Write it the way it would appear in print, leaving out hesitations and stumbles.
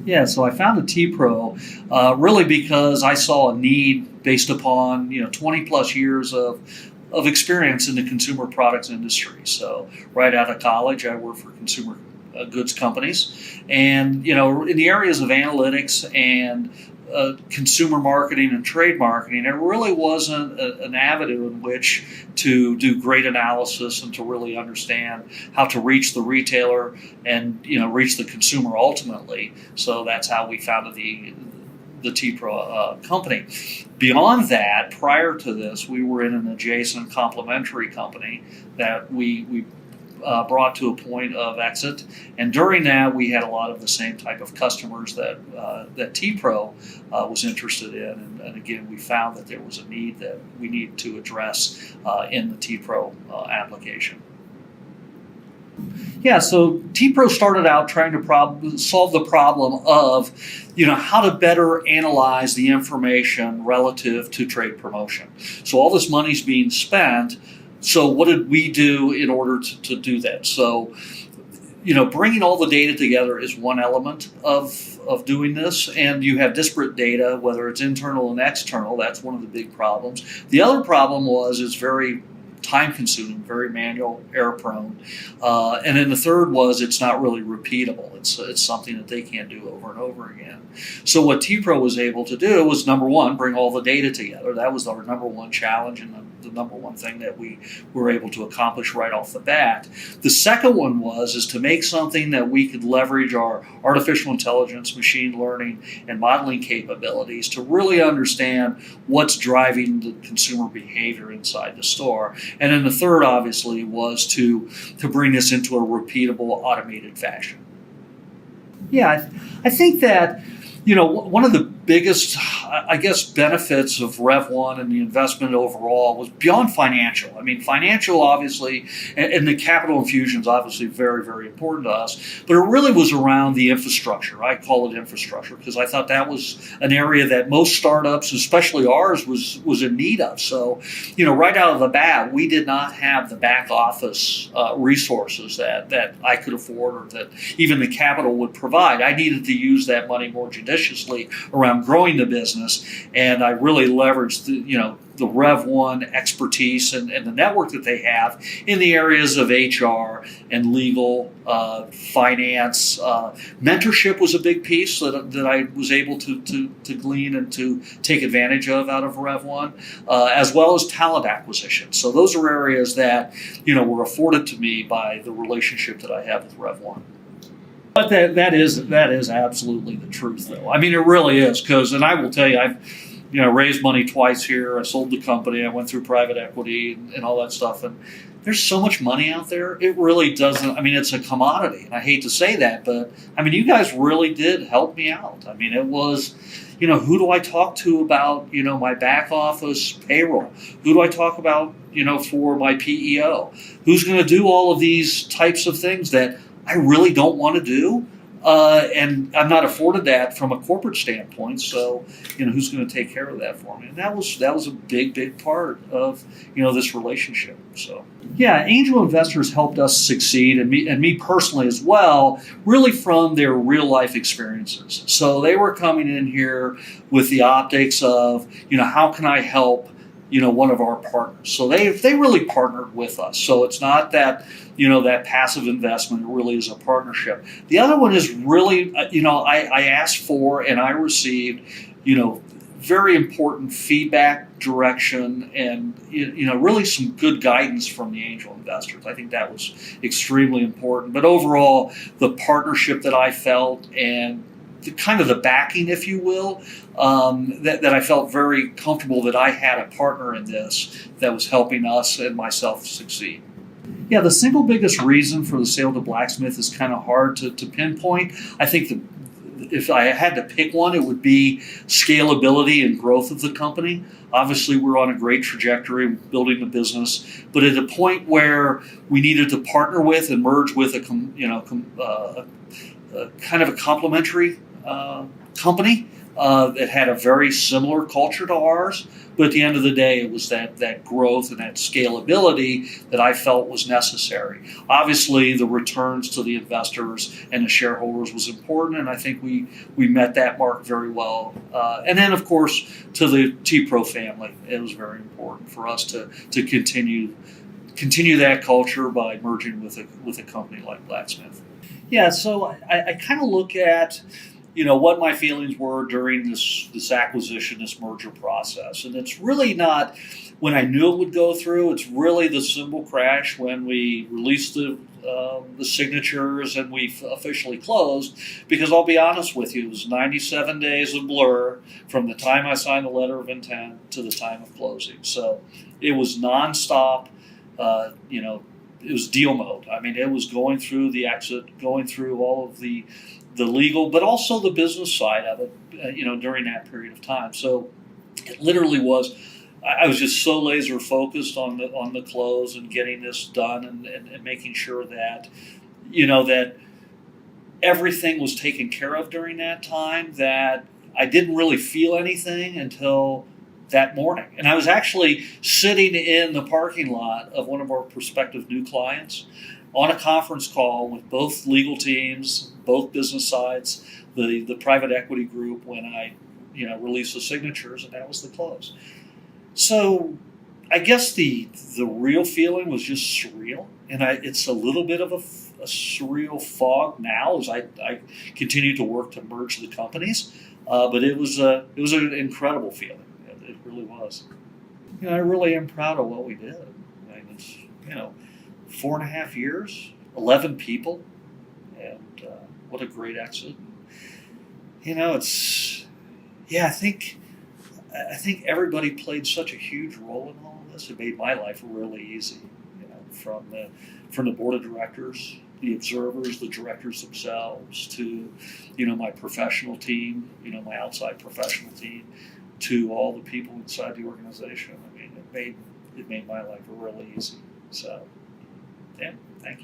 Yeah, so I founded T-Pro really because I saw a need based upon 20 plus years of experience in the consumer products industry. So right out of college, I worked for consumer goods companies, and in the areas of analytics and consumer marketing and trade marketing, there really wasn't an avenue in which to do great analysis and to really understand how to reach the retailer and reach the consumer ultimately. So that's how we founded the T-Pro company. Beyond that, prior to this, we were in an adjacent complementary company that we brought to a point of exit, and during that we had a lot of the same type of customers that T-Pro was interested in, and again we found that there was a need that we needed to address in the T-Pro application. Yeah, so T-Pro started out trying to solve the problem of, how to better analyze the information relative to trade promotion. So all this money's being spent. So what did we do in order to do that? So, bringing all the data together is one element of doing this, and you have disparate data, whether it's internal and external. That's one of the big problems. The other problem was it's very time-consuming, very manual, error-prone, and then the third was it's not really repeatable. It's something that they can't do over and over again. So what T-Pro was able to do was, number one, bring all the data together. That was our number one challenge and the number one thing that we were able to accomplish right off the bat. The second one is to make something that we could leverage our artificial intelligence, machine learning, and modeling capabilities to really understand what's driving the consumer behavior inside the store. And then the third, obviously, was to bring this into a repeatable, automated fashion. Yeah, I think that, one of the biggest, benefits of Rev1 and the investment overall was beyond financial. I mean, financial, obviously, and the capital infusion is obviously very, very important to us, but it really was around the infrastructure. I call it infrastructure because I thought that was an area that most startups, especially ours, was in need of. So, right out of the bat, we did not have the back office resources that I could afford or that even the capital would provide. I needed to use that money more judiciously around growing the business, and I really leveraged the Rev1 expertise and the network that they have in the areas of HR and legal, finance. Mentorship was a big piece that I was able to glean and to take advantage of out of Rev1, as well as talent acquisition. So those are areas that were afforded to me by the relationship that I have with Rev1. But that is absolutely the truth, though. I mean, it really is, and I will tell you, I've raised money twice here. I sold the company. I went through private equity and all that stuff. And there's so much money out there. It really doesn't. I mean, it's a commodity, and I hate to say that, but I mean, you guys really did help me out. I mean, it was, who do I talk to about my back office payroll? Who do I talk about for my PEO? Who's going to do all of these types of things that I really don't want to do, and I'm not afforded that from a corporate standpoint. So, who's going to take care of that for me? And that was a big part of this relationship. So, yeah, angel investors helped us succeed, and me personally as well, really from their real life experiences. So they were coming in here with the optics of how can I help one of our partners. So they really partnered with us. So it's not that that passive investment. It really is a partnership. The other one is really I asked for and I received very important feedback, direction, and really some good guidance from the angel investors. I think that was extremely important. But overall, the partnership that I felt and the backing, if you will, that I felt very comfortable that I had a partner in this that was helping us and myself succeed. Yeah, the single biggest reason for the sale to Blacksmith is kind of hard to pinpoint. I think if I had to pick one, it would be scalability and growth of the company. Obviously, we're on a great trajectory building the business, but at a point where we needed to partner with and merge with a kind of a complementary company, that had a very similar culture to ours. But at the end of the day, it was that growth and that scalability that I felt was necessary. Obviously, the returns to the investors and the shareholders was important, and I think we met that mark very well. And then, of course, to the T-Pro family, it was very important for us to continue that culture by merging with a company like Blacksmith. Yeah, so I kind of look at what my feelings were during this acquisition, this merger process, and it's really not when I knew it would go through. It's really the symbol crash when we released the signatures and we officially closed. Because I'll be honest with you, it was 97 days of blur from the time I signed the letter of intent to the time of closing. So it was nonstop. It was deal mode. I mean, it was going through the exit, going through all of the legal, but also the business side of it, during that period of time. So it literally was, I was just so laser focused on the close and getting this done and making sure that, that everything was taken care of during that time, that I didn't really feel anything until that morning. And I was actually sitting in the parking lot of one of our prospective new clients on a conference call with both legal teams, both business sides, the private equity group when I, released the signatures, and that was the close. So I guess the real feeling was just surreal, and it's a little bit of a surreal fog now as I continue to work to merge the companies. But it was an incredible feeling. It really was. I really am proud of what we did. I mean, it's 4.5 years, 11 people, and what a great exit. I think everybody played such a huge role in all of this. It made my life really easy. From the board of directors, the observers, the directors themselves, to my professional team, my outside professional team, to all the people inside the organization. I mean, it made my life really easy. So, yeah, thank you.